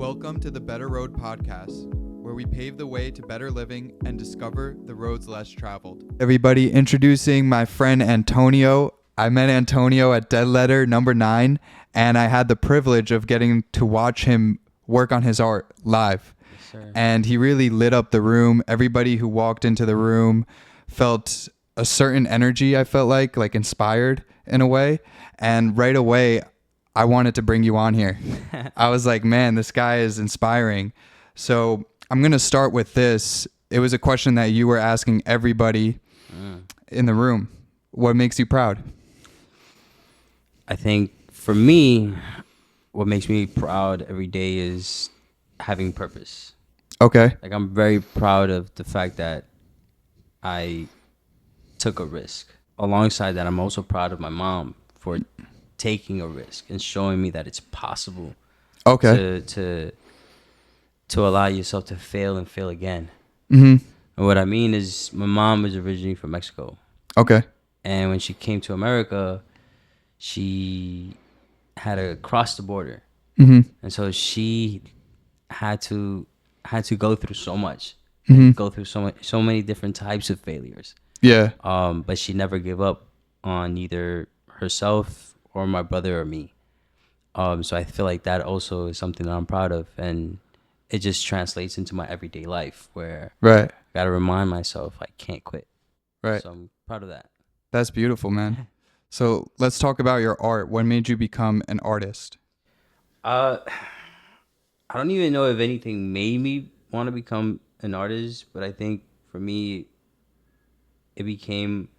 Welcome to the Better Road Podcast, where we pave the way to better living and discover the roads less traveled. Everybody, introducing my friend Antonio. I met Antonio at Dead Letter number 9, and I had the privilege of getting to watch him work on his art live. Yes, sir. And he really lit up the room. Everybody who walked into the room felt a certain energy, I felt like inspired in a way. And right away, I wanted to bring you on here. I was like, man, this guy is inspiring. So I'm going to start with this. It was a question that you were asking everybody in the room. What makes you proud? I think for me, what makes me proud every day is having purpose. Okay. Like, I'm very proud of the fact that I took a risk. Alongside that, I'm also proud of my mom for taking a risk and showing me that it's possible to allow yourself to fail and fail again. Mm-hmm. And what I mean is, my mom is originally from Mexico. Okay. And when she came to America, she had to cross the border. Mm-hmm. And so she had to go through so much, Mm-hmm. go through so many different types of failures. Yeah. But she never gave up on either herself or my brother or me. So I feel like that also is something that I'm proud of, and it just translates into my everyday life where Right. I gotta remind myself I can't quit. Right. So I'm proud of that. That's beautiful, man. So let's talk about your art. What made you become an artist? I don't even know if anything made me want to become an artist, but I think for me, it became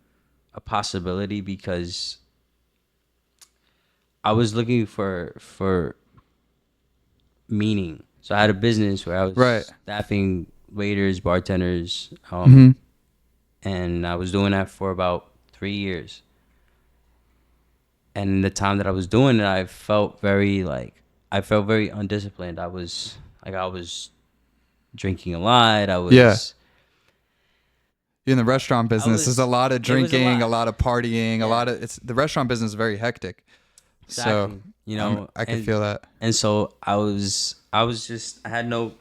a possibility because I was looking for meaning. So I had a business where I was staffing waiters, bartenders, and I was doing that for about 3 years. And the time that I was doing it, I felt very undisciplined. I was drinking a lot. You're in the restaurant business. There's a lot of It was drinking, a lot of partying, a lot of the restaurant business is very hectic. Exactly. So I can feel that. And so I had no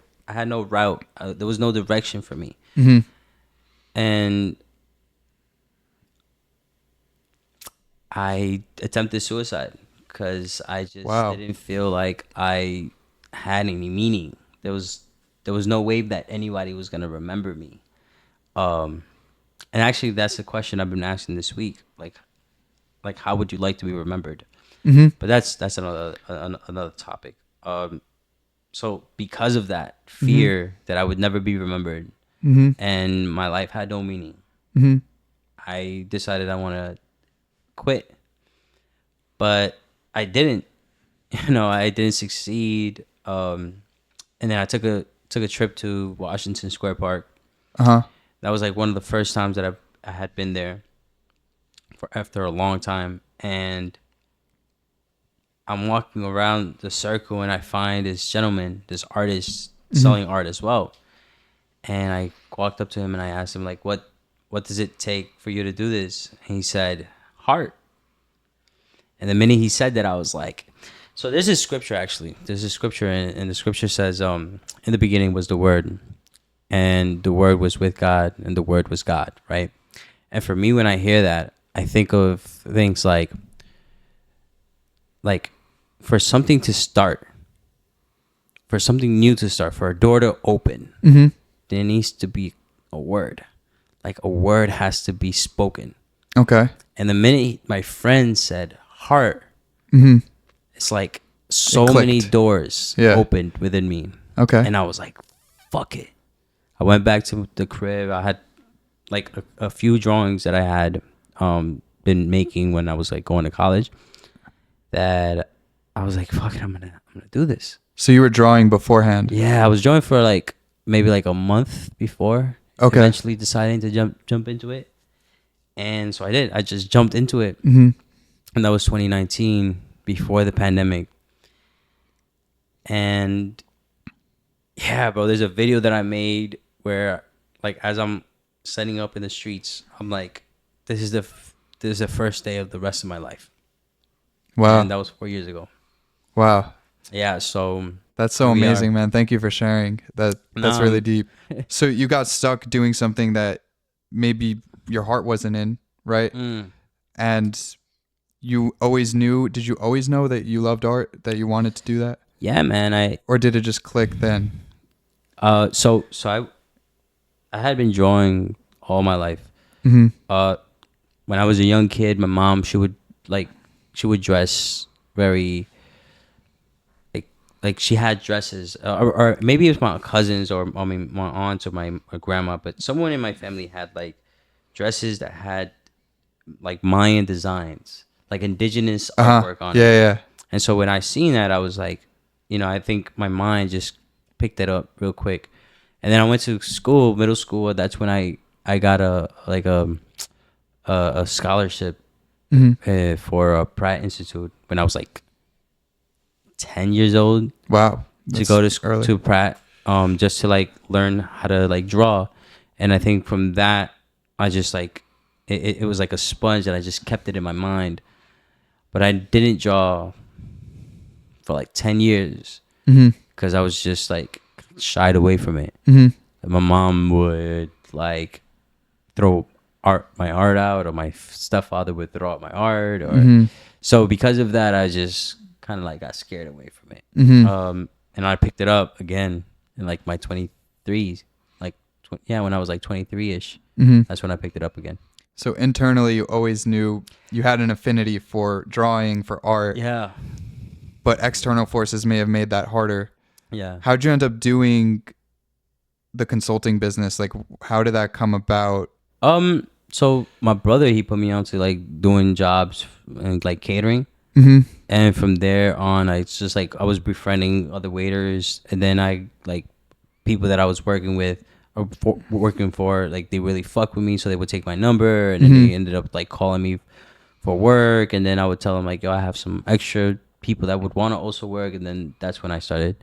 route. There was no direction for me. Mm-hmm. And I attempted suicide because I just didn't feel like I had any meaning. There was no way that anybody was gonna remember me. And actually, that's the question I've been asking this week. Like how would you like to be remembered? Mm-hmm. But that's another topic. So because of that fear that I would never be remembered, and my life had no meaning, I decided I want to quit. But I didn't. I didn't succeed. And then I took a trip to Washington Square Park. That was like one of the first times that I had been there after a long time, and I'm walking around the circle and I find this gentleman, this artist, selling art as well. And I walked up to him and I asked him, like, what does it take for you to do this? And he said, heart. And the minute he said that, I was like, so there's this scripture actually. There's a scripture and the scripture says, in the beginning was the Word, and the Word was with God, and the Word was God, right? And for me, when I hear that, I think of things like for something to start, for something new to start, for a door to open, there needs to be a word. Like, a word has to be spoken. Okay. And the minute my friend said heart, it's like so many doors opened within me. Okay. And I was like, fuck it. I went back to the crib. I had like a few drawings that I had been making when I was like going to college, that I was like, fuck it, I'm gonna do this. So you were drawing beforehand? Yeah, I was drawing for like maybe like a month before. Okay. Eventually deciding to jump into it. And so I did. I just jumped into it. And that was 2019, before the pandemic. And yeah, bro, there's a video that I made where, like, as I'm setting up in the streets, I'm like, this is the first day of the rest of my life. Wow. And that was 4 years ago. Wow. Yeah, so That's so here we are. amazing, man. Thank you for sharing. That's No, really deep. So you got stuck doing something that maybe your heart wasn't in, right? mm, And you always knew, did you always know that you loved art, that you wanted to do that? yeah, man. Or did it just click then? I had been drawing all my life. Mm-hmm. Uh, when I was a young kid, my mom like she would dress very like she had dresses, or maybe it was my cousins, or I mean my aunts or my grandma, but someone in my family had like dresses that had like Mayan designs, like indigenous Uh-huh. artwork on Yeah, it. yeah. And so when I seen that, I was like, I think my mind just picked it up real quick. And then I went to school, middle school. That's when I got a scholarship Mm-hmm. for a Pratt Institute when I was like 10 years old, Wow. to That's go early. to Pratt, just to like learn how to like draw. And I think from that, I just like it was like a sponge that I just kept it in my mind. But I didn't draw for like 10 years Mm-hmm. because I was just like shied away from it. Mm-hmm. And my mom would like throw my art out, or my stepfather would throw out my art, or Mm-hmm. so because of that, I just kind of like got scared away from it. Mm-hmm. And I picked it up again in like my 23s, like when I was like 23ish. Mm-hmm. That's when I picked it up again. So internally, you always knew you had an affinity for drawing, for art, Yeah, but external forces may have made that harder. yeah. How'd you end up doing the consulting business? Like, how did that come about? So my brother, he put me on to like doing jobs and like catering. Mm-hmm. And from there on, I just like I was befriending other waiters, and then I like people that I was working with or working for, like they really fuck with me, so they would take my number, and then Mm-hmm. they ended up like calling me for work, and then I would tell them like, yo, I have some extra people that would want to also work, and then that's when I started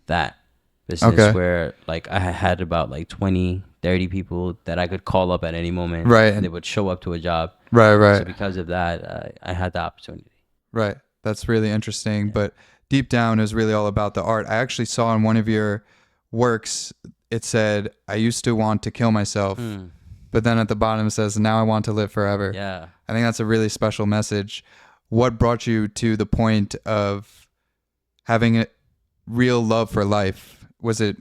that business Okay. where like I had about like 20-30 people that I could call up at any moment, Right. and they would show up to a job. Right, So right, because of that, I had the opportunity. right. That's really interesting. But deep down, it was really all about the art. I actually saw in one of your works, it said, I used to want to kill myself. But then at the bottom it says, now I want to live forever. Yeah. I think that's a really special message. What brought you to the point of having a real love for life? Was it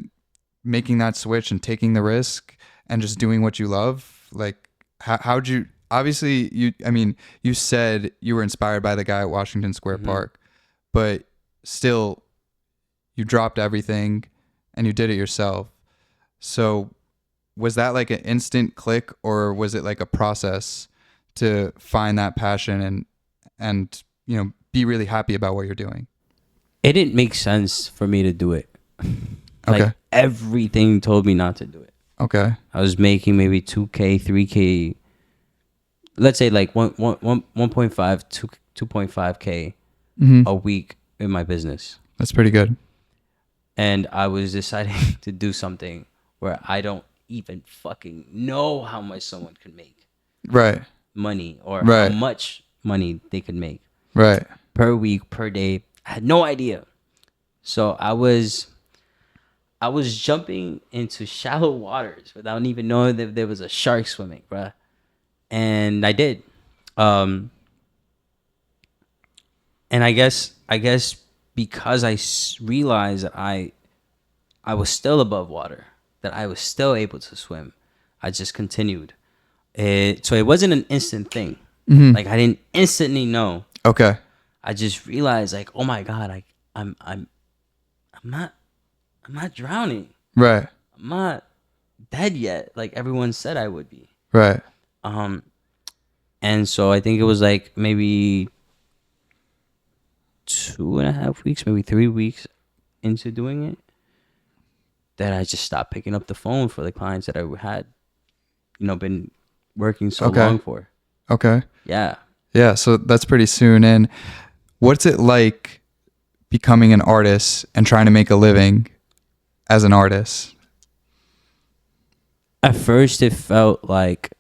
making that switch and taking the risk and just doing what you love? Like, how'd you, obviously you said you were inspired by the guy at Washington Square Park, but still you dropped everything and you did it yourself. So was that like an instant click, or was it like a process to find that passion and be really happy about what you're doing? It didn't make sense for me to do it. Like Okay. everything told me not to do it. Okay. I was making maybe 2K, 3K, let's say like 1.5 to 2.5K Mm-hmm. a week in my business. That's pretty good. And I was deciding to do something where I don't even fucking know how much someone could make Right. money, or Right. how much money they could make Right. per week, per day. I had no idea. So I was jumping into shallow waters without even knowing that there was a shark swimming, bruh. And I did. And I guess because I realized that I was still above water, that I was still able to swim, I just continued. So it wasn't an instant thing. Mm-hmm. Like I didn't instantly know. Okay. I just realized like, oh my God, I'm not drowning. Right. I'm not dead yet, like everyone said I would be. Right. And so I think it was like maybe 2.5 weeks, maybe 3 weeks into doing it, that I just stopped picking up the phone for the clients that I had, been working so Okay. long for. Okay. Yeah. Yeah. So that's pretty soon. And what's it like becoming an artist and trying to make a living as an artist? At first, it felt like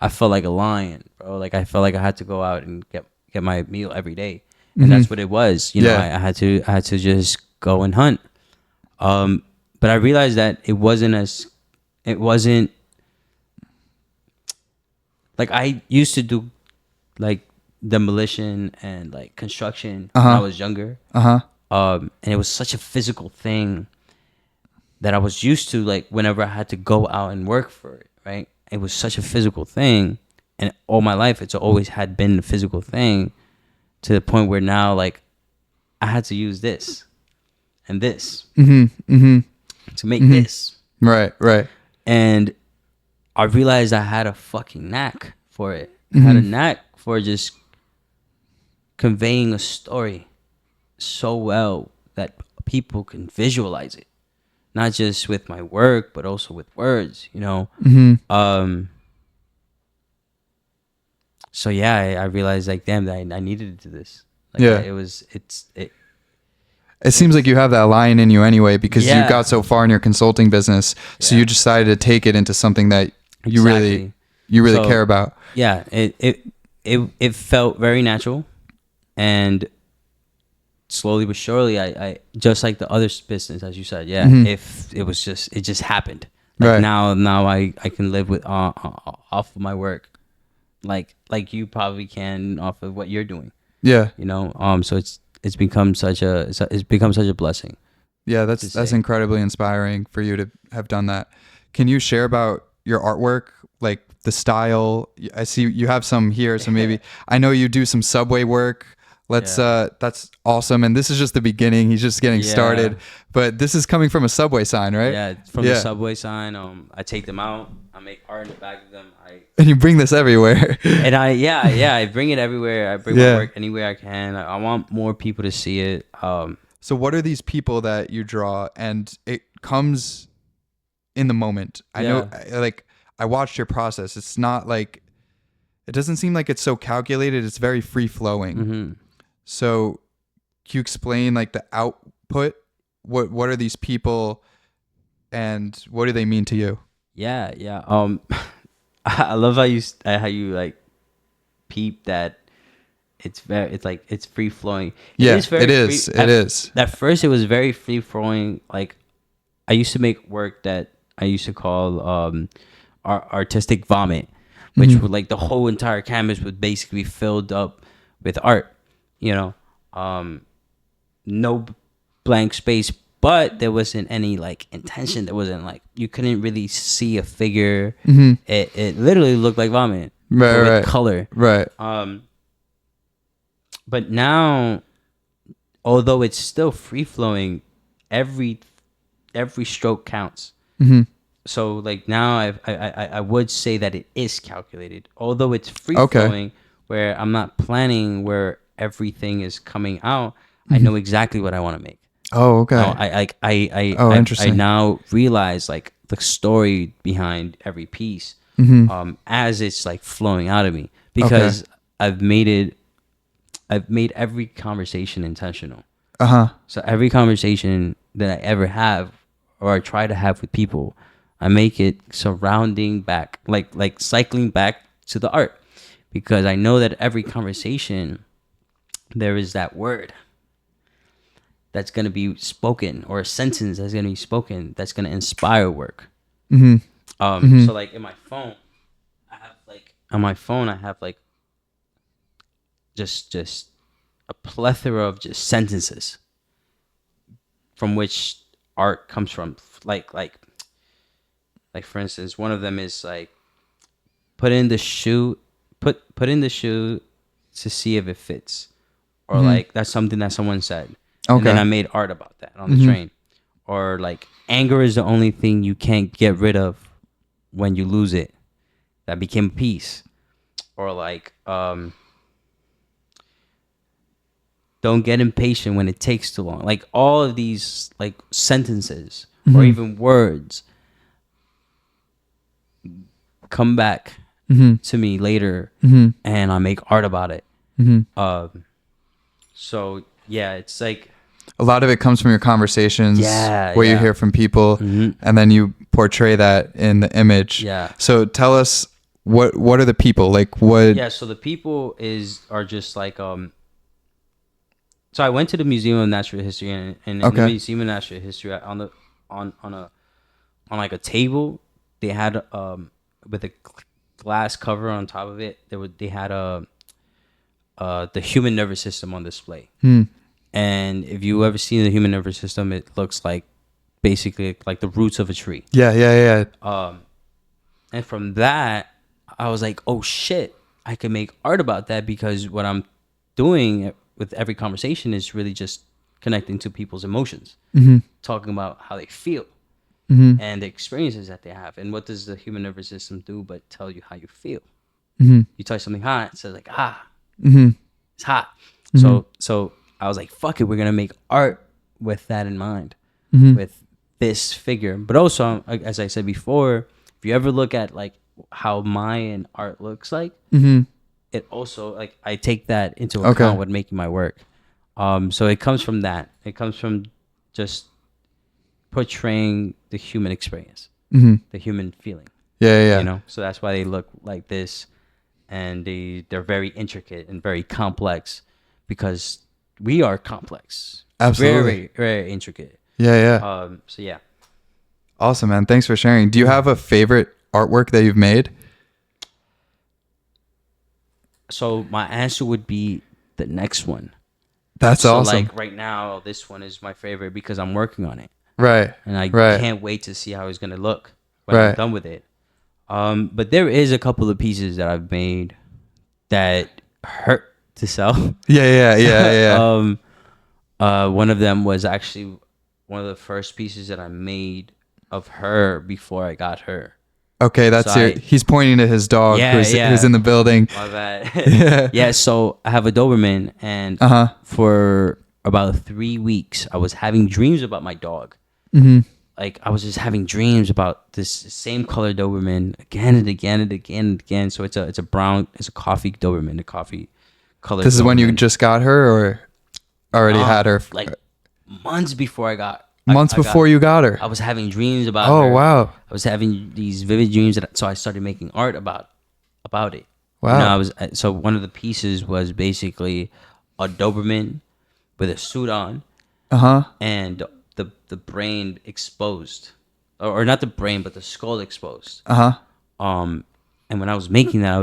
I felt like a lion, bro. Like I felt like I had to go out and get my meal every day, and that's what it was. Yeah. I had to just go and hunt. But I realized that it wasn't like I used to do like demolition and like construction when I was younger. And it was such a physical thing that I was used to, like whenever I had to go out and work for it, right? It was such a physical thing. And all my life, it's always had been a physical thing, to the point where now, like, I had to use this and this to make this. Right. And I realized I had a fucking knack for it. I had a knack for just conveying a story so well that people can visualize it, not just with my work, but also with words, you know? So yeah, I realized, like, damn, that I needed to do this. Like, Yeah. It seems like you have that lion in you anyway, because you got so far in your consulting business. So you decided to take it into something that you really care about. Yeah. It felt very natural, and slowly but surely, I just like the other business, as you said. Yeah. If it was just, it just happened. Like, Right. now I can live with, off of my work. Like you probably can off of what you're doing. Yeah. You know, so it's become such a blessing. Yeah, that's incredibly inspiring for you to have done that. Can you share about your artwork, like the style? I see you have some here, so maybe I know you do some subway work. That's awesome. And this is just the beginning. He's just getting started. But this is coming from a subway sign, right? Yeah, from the subway sign. I take them out. I make art in the back of them. And you bring this everywhere. And I bring it everywhere. I bring my work anywhere I can. I want more people to see it. So what are these people that you draw, and it comes in the moment? I know, like, I watched your process. It's not like, it doesn't seem like it's so calculated. It's very free flowing. So can you explain, like, the output? What are these people, and what do they mean to you? Yeah. I love how you like peep that it's free flowing. Yeah, it is. At first, it was very free flowing. Like, I used to make work that I used to call artistic vomit, which would, like, the whole entire canvas would basically be filled up with art. You know, no blank space, but there wasn't any, like, intention. There wasn't, like, you couldn't really see a figure. It literally looked like vomit, with color. Right. But now, although it's still free flowing, every stroke counts. So, like, now I would say that it is calculated, although it's free flowing, where I'm not planning where everything is coming out. I know exactly what I want to make. Oh, okay. I now realize, like, the story behind every piece, as it's, like, flowing out of me, because I've made every conversation intentional. So every conversation that I ever have, or I try to have with people, I make it surrounding back, like cycling back to the art, because I know that every conversation, there is that word that's going to be spoken, or a sentence that's going to be spoken, that's going to inspire work. So, like, in my phone, I have like just a plethora of just sentences from which art comes from. Like for instance, one of them is like, put in the shoe to see if it fits, or like, that's something that someone said. And then I made art about that on the train. Or, like, anger is the only thing you can't get rid of when you lose it. That became a piece. Or, like, don't get impatient when it takes too long. Like, all of these, like, sentences or even words come back to me later, and I make art about it. So yeah, it's like, a lot of it comes from your conversations, what you hear from people, and then you portray that in the image. So tell us, what are the people, like, what? So the people are just like, So I went to the Museum of Natural History, and in the Okay. Museum of Natural History, on like a table, they had with a glass cover on top of it. They had the human nervous system on display. And if you ever seen the human nervous system, it looks like basically like the roots of a tree. Yeah, yeah, And from that, I was like, oh shit, I can make art about that, because what I'm doing with every conversation is really just connecting to people's emotions, talking about how they feel and the experiences that they have. And what does the human nervous system do but tell you how you feel? You touch something hot, it says like, it's hot. So I was like, fuck it, we're gonna make art with that in mind, with this figure. But also, as I said before, if you ever look at like how Mayan art looks like, it also, like, I take that into account when making my work. So it comes from that. It comes from just portraying the human experience, the human feeling. yeah. You know, so that's why they look like this, and they're very intricate and very complex, because we are complex. Absolutely. Very, very intricate. Yeah. So yeah. Awesome, man. Thanks for sharing. Do you have a favorite artwork that you've made? So my answer would be the next one. That's So awesome. like right now, this one is my favorite because I'm working on it, Right. and I Right. can't wait to see how it's gonna look when I'm Right. done with it. But there is a couple of pieces that I've made that hurt to sell. Yeah. One of them was actually one of the first pieces that I made of her before I got her. Okay, that's So he's pointing to his dog who's in the building. My bad. Yeah. Yeah, so I have a Doberman, and for about 3 weeks, I was having dreams about my dog. Like, I was just having dreams about this same color Doberman again and again and again and again. So it's a coffee Doberman, a coffee color. This is when you Doberman. just got her, or already had her? Like months before I got. Months before you got her. I was having dreams about Oh, her. wow. I was having these vivid dreams, so I started making art about it. Wow. You know, so one of the pieces was basically a Doberman with a suit on, and the brain exposed, or not the brain, but the skull exposed. And when I was making that,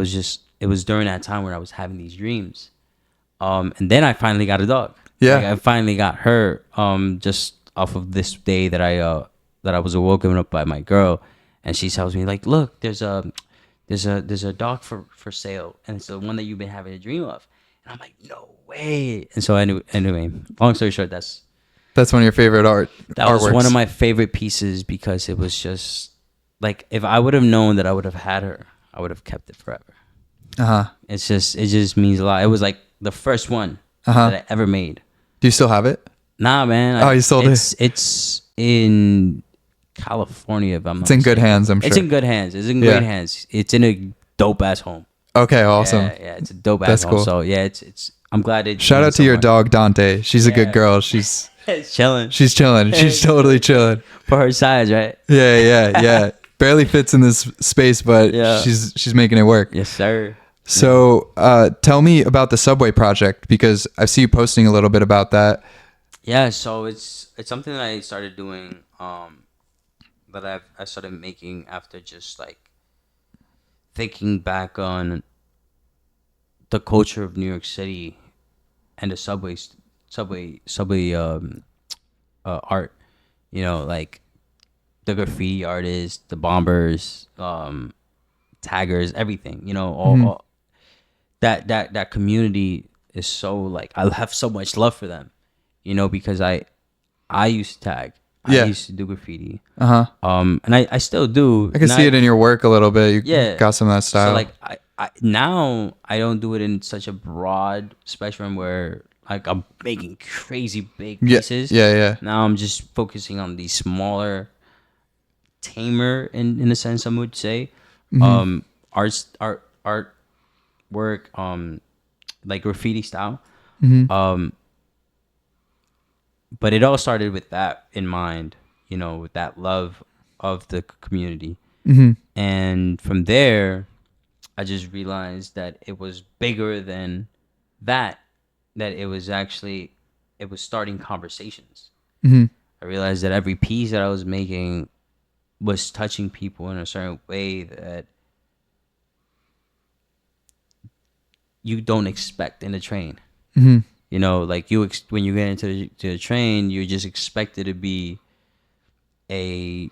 it was during that time where I was having these dreams. And then I finally got a dog. Yeah. Like, I finally got her. Just off of this day that I was woken up by my girl, and she tells me like, look, there's a dog for sale, and it's the one that you've been having a dream of. And I'm like, no way. And so anyway, long story short, that's one of your favorite that artworks. was one of my favorite pieces, because it was just like, if I would have known that I would have had her, I would have kept it forever. It just means a lot. It was like the first one that I ever made. Do you still have it? Nah, man. Oh, you sold it? It's in California, if I'm not It's in good mistaken. hands, I'm sure. It's in good hands. It's in great hands. It's in a dope ass home. Okay, awesome. Yeah, it's a dope ass That's home. cool. So yeah, it's. I'm glad it. Shout out to your dog Dante. She's a good girl. She's chilling. She's chilling. She's totally chilling. For her size, right? Yeah. Barely fits in this space, but she's making it work. Yes, sir. So, tell me about the Subway project, because I see you posting a little bit about that. Yeah, so it's something that I started doing, that I started making after just like thinking back on the culture of New York City and the subway art. You know, like the graffiti artists, the bombers, taggers, everything. You know, all that community is so, like, I have so much love for them. You know, because I used to tag. I used to do graffiti. And I still do. I can see it in your work a little bit. You got some of that style. So like I now I don't do it in such a broad spectrum where like I'm making crazy big pieces. Yeah. Now I'm just focusing on these smaller, tamer in a sense, I would say. Art work, like graffiti style. But it all started with that in mind, you know, with that love of the community. And from there, I just realized that it was bigger than that it was actually it was starting conversations. Mhm. I realized that every piece that I was making was touching people in a certain way that you don't expect in a train. Mhm. You know, like when you get into the train, you just expect it to be a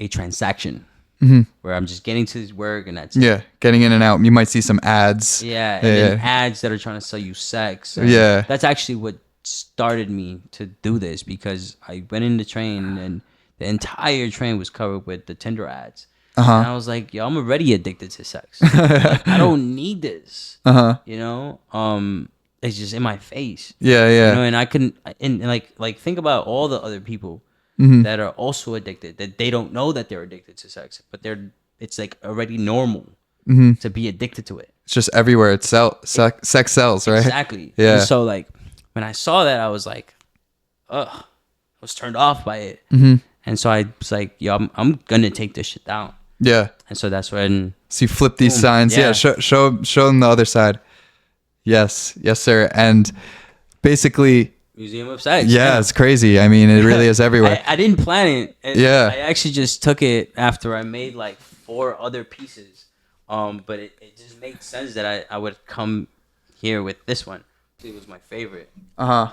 transaction Mhm. where I'm just getting to work and that's it. Yeah, getting in and out. You might see some ads. Yeah, and then Yeah. ads that are trying to sell you sex. And Yeah. that's actually what started me to do this, because I went in the train and the entire train was covered with the Tinder ads. And Uh-huh. I was like, yo, I'm already addicted to sex. Like, I don't need this. Uh-huh. You know? It's just in my face. Yeah, You yeah. know, and I couldn't, and like think about all the other people Mhm. that are also addicted, that they don't know that they're addicted to sex, but it's like already normal Mhm. to be addicted to it. It's just everywhere. It's sex sells, right? Exactly. Yeah. And so like when I saw that, I was like, ugh, I was turned off by it. Mhm. And so I was like, yo, I'm gonna take this shit down. Yeah. And so that's when So you flip these Boom. signs. Yeah. Yeah. Show them the other side. Yes. Yes, sir. And basically, Museum of Sex. yeah, it's crazy. I mean, it really is everywhere. I didn't plan it. And Yeah. I actually just took it after I made like 4 other pieces. But it just made sense that I would come here with this one. It was my favorite. Uh-huh.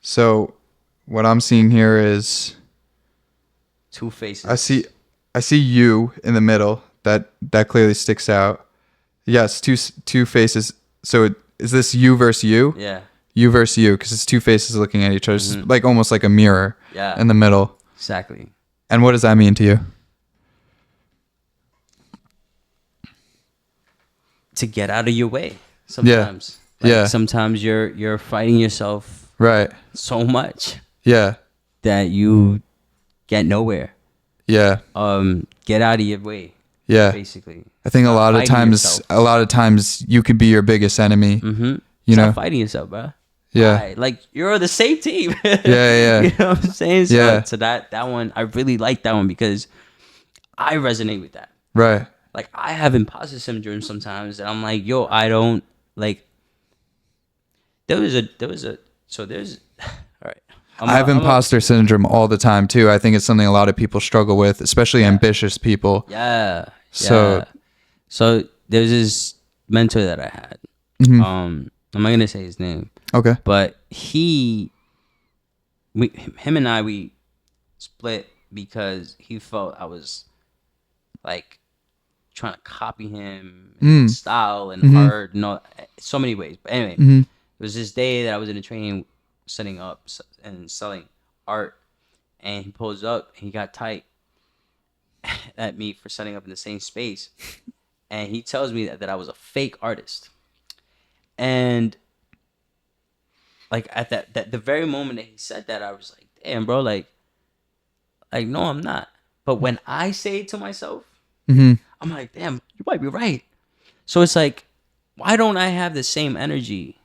So what I'm seeing here is 2 faces. I see you in the middle. That clearly sticks out. Yes, two faces. So is this you versus you? Yeah. You versus you, because it's 2 faces looking at each other. It's like almost like a mirror. Yeah. In the middle. Exactly. And what does that mean to you? To get out of your way sometimes. Yeah. Yeah. Sometimes you're fighting yourself Right. so much Yeah. that you get nowhere. Yeah. Get out of your way. Yeah. Basically. I think a lot of times you could be your biggest enemy. Mm-hmm. You know? Stop fighting yourself, bro. Yeah. Why? Like, you're the same team. Yeah. You know what I'm saying? So, Yeah. so that one, I really like that one because I resonate with that. Right. Like, I have imposter syndrome sometimes, and I'm like, yo, I don't like. There's all right. I have imposter syndrome all the time too. I think it's something a lot of people struggle with, especially ambitious people. Yeah. So there's this mentor that I had. Mhm. I'm not gonna say his name, Okay. but him and I, we split because he felt I was like trying to copy him in style and art and all, so many ways. But anyway, it was this day that I was in a train setting up and selling art, and he pulls up and he got tight at me for setting up in the same space, and he tells me that I was a fake artist. And like at that the very moment that he said that, I was like, damn, bro, like no, I'm not. But when I say it to myself, I'm like, damn, you might be right. So it's like, why don't I have the same energy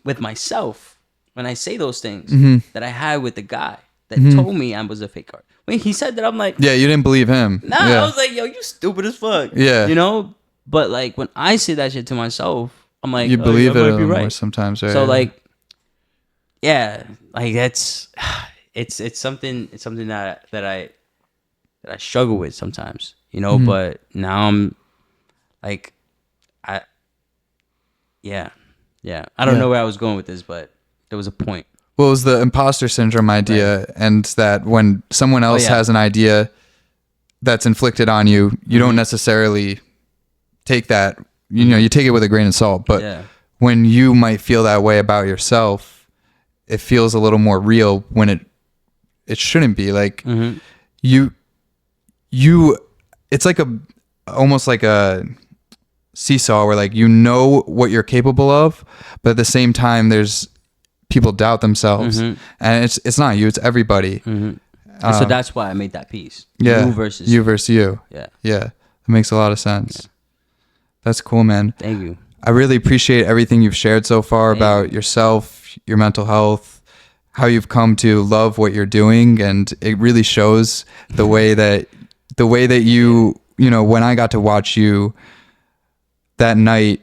with myself when I say those things that I had with the guy that told me I was a fake artist? When he said that, I'm like, Yeah, you didn't believe him. nah, Yeah. I was like, yo, you stupid as fuck. Yeah. You know? But like when I say that shit to myself, I'm like, You believe I it a might be little right. more sometimes, right? So like, yeah, like that's it's something that I struggle with sometimes, you know. But now I'm like, yeah. I don't know where I was going with this, but there was a point. Well, it was the imposter syndrome idea, and that when someone else has an idea that's inflicted on you, you don't necessarily take that. You know, you take it with a grain of salt. But when you might feel that way about yourself, it feels a little more real when it shouldn't be. Like you, it's like almost like a seesaw where like you know what you're capable of, but at the same time there's people doubt themselves, and it's not you, it's everybody. So that's why I made that piece. Yeah, you versus you. Yeah, that makes a lot of sense. That's cool, man. Thank you. I really appreciate everything you've shared so far about yourself, your mental health, how you've come to love what you're doing, and it really shows the way that you know, when I got to watch you that night,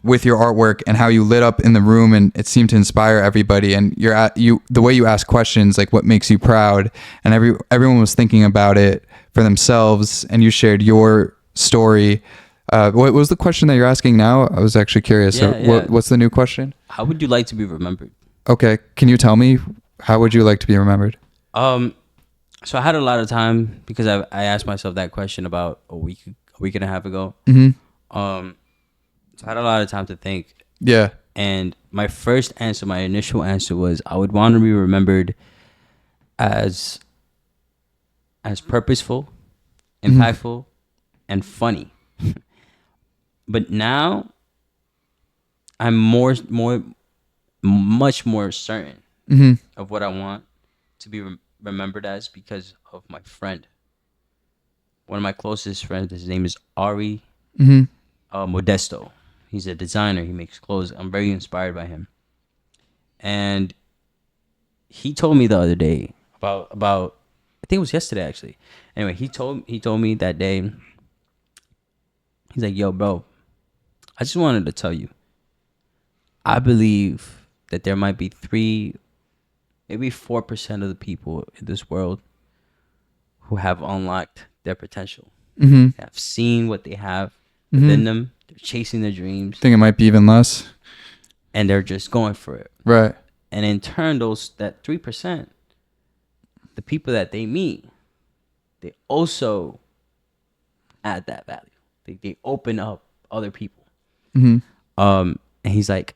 with your artwork and how you lit up in the room and it seemed to inspire everybody, and the way you ask questions, like what makes you proud, and everyone was thinking about it for themselves, and you shared your story. What was the question that you're asking now? I was actually curious. What's the new question? How would you like to be remembered? Okay, can you tell me, how would you like to be remembered? So I had a lot of time because I asked myself that question about a week and a half ago. So I had a lot of time to think. Yeah. And my initial answer was I would want to be remembered as purposeful, impactful, and funny. But now I'm much more certain of what I want to be remembered as because of my friend. One of my closest friends, his name is Ari Modesto. He's a designer. He makes clothes. I'm very inspired by him. And he told me the other day about I think it was yesterday actually. Anyway, he told me that day. He's like, "Yo, bro, I just wanted to tell you. I believe that there might be 4% of the people in this world who have unlocked their potential. Have seen what they have within them. They're chasing their dreams. I think it might be even less. And they're just going for it. Right. And in turn, that 3%, the people that they meet, they also add that value. They open up other people. And he's like,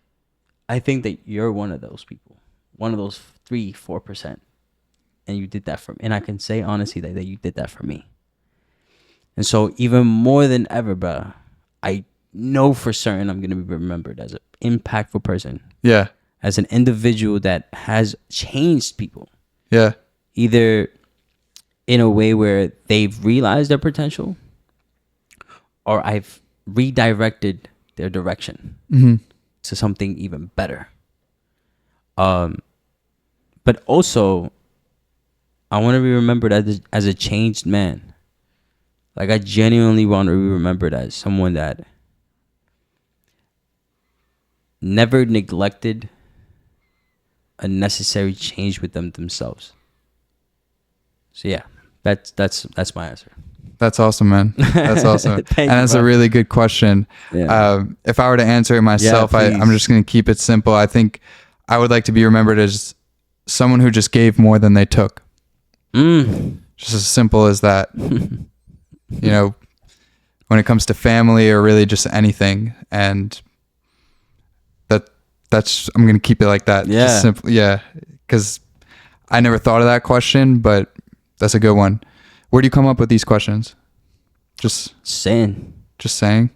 I think that you're one of those people, one of those 4%, and you did that for me. And I can say honestly that you did that for me. And so even more than ever, bro, I know for certain I'm gonna be remembered as an impactful person. Yeah. As an individual that has changed people. Yeah. Either in a way where they've realized their potential, or I've redirected their direction to something even better. But also, I want to be remembered as a changed man. Like, I genuinely want to be remembered as someone that never neglected a necessary change with themselves. So yeah, that's my answer. That's awesome, man. That's awesome. And that's a really good question. Yeah. If I were to answer it myself, I'm just going to keep it simple. I think I would like to be remembered as someone who just gave more than they took. Just as simple as that. You know, when it comes to family or really just anything. And I'm going to keep it like that. Yeah. Just simple, yeah. Because I never thought of that question, but that's a good one. Where do you come up with these questions? Just saying. Sitting,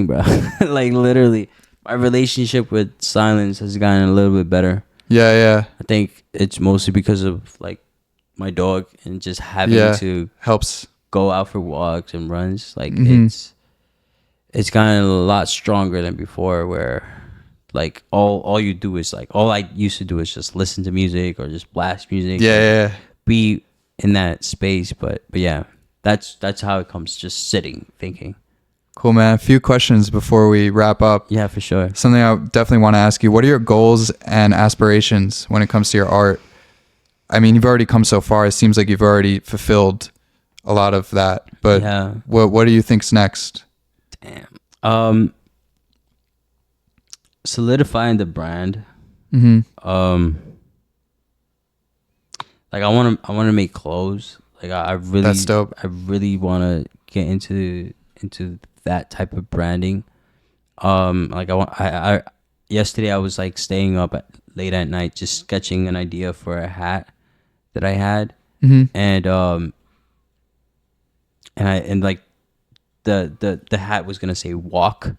bro. Like, literally, my relationship with silence has gotten a little bit better. Yeah. I think it's mostly because of, like, my dog and just having to helps go out for walks and runs. Like, it's gotten a lot stronger than before, where, like, all you do is, like, all I used to do is just listen to music or just blast music. Yeah. Be in that space, but yeah, that's how it comes. Just sitting, thinking. Cool, man. A few questions before we wrap up. Yeah, for sure. Something I definitely want to ask you: what are your goals and aspirations when it comes to your art? I mean, you've already come so far. It seems like you've already fulfilled a lot of that. But yeah. What do you think's next? Damn. Solidifying the brand. Like, I want to make clothes. Like, I really, that's dope. I really want to get into that type of branding. Like, I yesterday I was, like, staying up late at night just sketching an idea for a hat that I had, and like the hat was gonna say walk,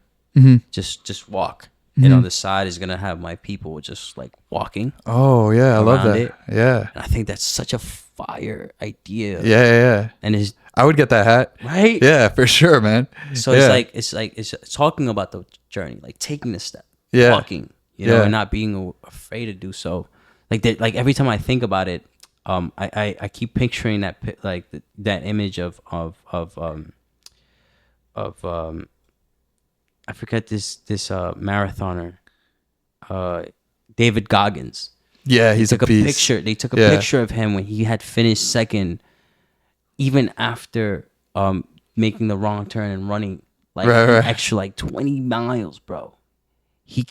just walk. And on the side is gonna have my people just, like, walking. Oh yeah, I love that. Yeah, and I think that's such a fire idea. Yeah. And I would get that hat. Right? Yeah, for sure, man. So it's talking about the journey, like taking the step, walking, and not being afraid to do so. Like that, like every time I think about it, I keep picturing that image of I forget this marathoner, David Goggins. Yeah, he's Took a a beast. picture. They took a Yeah. picture of him when he had finished second, even after making the wrong turn and running like Right, an right. extra like 20 miles, bro. He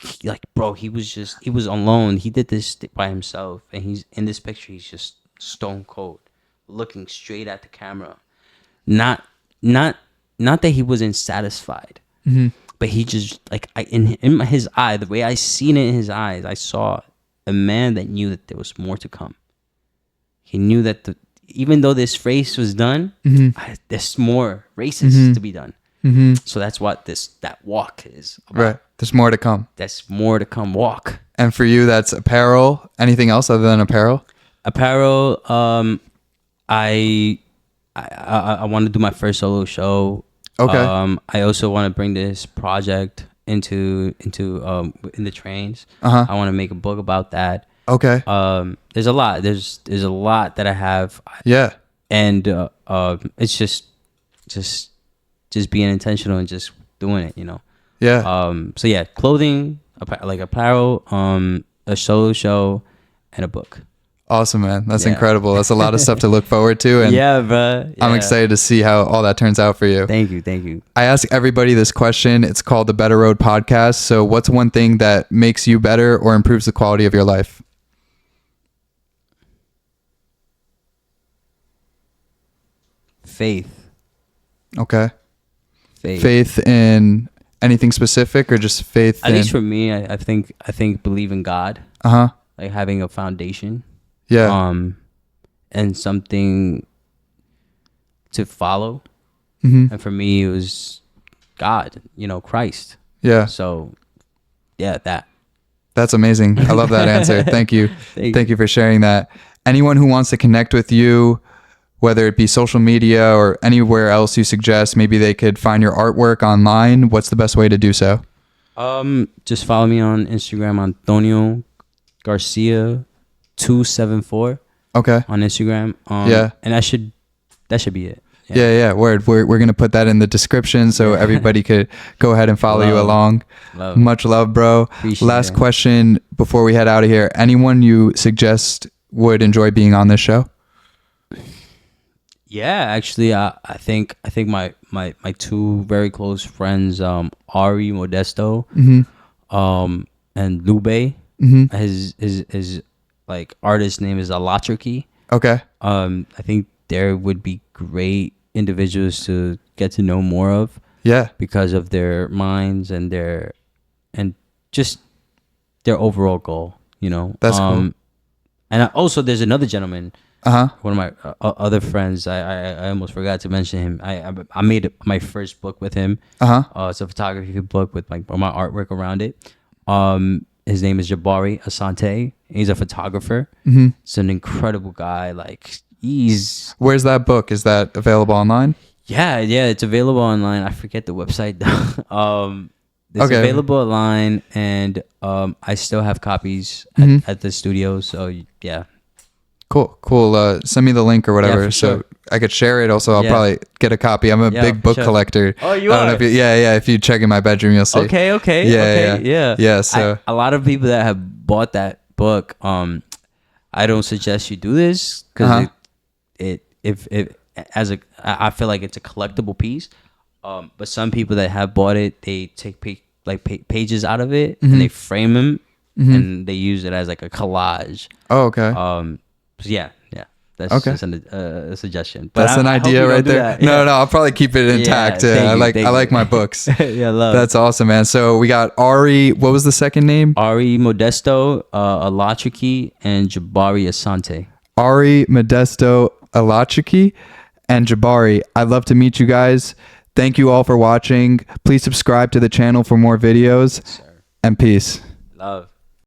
was alone. He did this by himself, and he's in this picture. He's just stone cold, looking straight at the camera. Not not that he wasn't satisfied, but he just like his eye, the way I seen it in his eyes, I saw a man that knew that there was more to come. He knew that even though this race was done, there's more races to be done. So that's what that walk is about. Right. There's more to come. That's more to come. Walk. And for you, that's apparel. Anything else other than apparel? Apparel. I want to do my first solo show. Okay. I also want to bring this project into in the trains. Uh-huh. I want to make a book about that. Okay. There's a lot. There's a lot that I have. Yeah. And it's just being intentional and just doing it, Yeah. So yeah, clothing, like apparel, a solo show, and a book. Awesome, man. That's Yeah. incredible. That's a lot of stuff to look forward to. And Yeah, bro. I'm excited to see how all that turns out for you. Thank you. I ask everybody this question. It's called the Better Road Podcast. So what's one thing that makes you better or improves the quality of your life? Faith. Okay. Faith. Faith in anything specific or just faith At in... least for me, I think believe in God, Uh-huh. like having a foundation, Yeah. and something to follow. Mm-hmm. And for me, it was God, Christ. Yeah. So, yeah, that. That's amazing. I love that answer. Thank you. Thank You for sharing that. Anyone who wants to connect with you, whether it be social media or anywhere else you suggest, maybe they could find your artwork online. What's the best way to do so? Just follow me on Instagram, Antonio Garcia 274 Okay. on Instagram. Yeah. And that should be it. Yeah. Word. We're going to put that in the description so everybody could go ahead and follow you Love. along. Love. Much love, bro. Appreciate Last it. question before we head out of here. Anyone you suggest would enjoy being on this show? Yeah, actually, I think my two very close friends, Ari Modesto, and Lube, his like artist name is Alatriki. Okay. I think there would be great individuals to get to know more of Yeah. because of their minds and just their overall goal. That's cool. And also, there's another gentleman. Uh-huh. One of my other friends, I almost forgot to mention him. I made my first book with him. Uh-huh. It's a photography book with my artwork around it. His name is Jabari Asante. He's a photographer. Mm-hmm. He's an incredible guy. Like he's Where's that book? Is that available online? yeah, it's available online. I forget the website though. It's Okay. available online, and I still have copies at the studio. So yeah. Cool. Send me the link or whatever for so sure. I could share it. Also, I'll Yeah. probably get a copy. I'm a Yeah, big for book sure. collector. Oh, you I don't know are? if if you check in my bedroom, you'll see. Okay. Yeah. So a lot of people that have bought that book, I don't suggest you do this because I feel like it's a collectible piece. But some people that have bought it, they take pages out of it and they frame them and they use it as like a collage. Oh, okay. So yeah. That's Okay. just a suggestion. But That's an I hope idea you don't right do there. that. No, I'll probably keep it intact. thank I you, like thank I you. like my books. Yeah, love. That's awesome, man. So we got Ari. What was the second name? Ari Modesto, Alatriki, and Jabari Asante. Ari Modesto Alachiki and Jabari. I'd love to meet you guys. Thank you all for watching. Please subscribe to the channel for more videos. Sir. And peace. Love.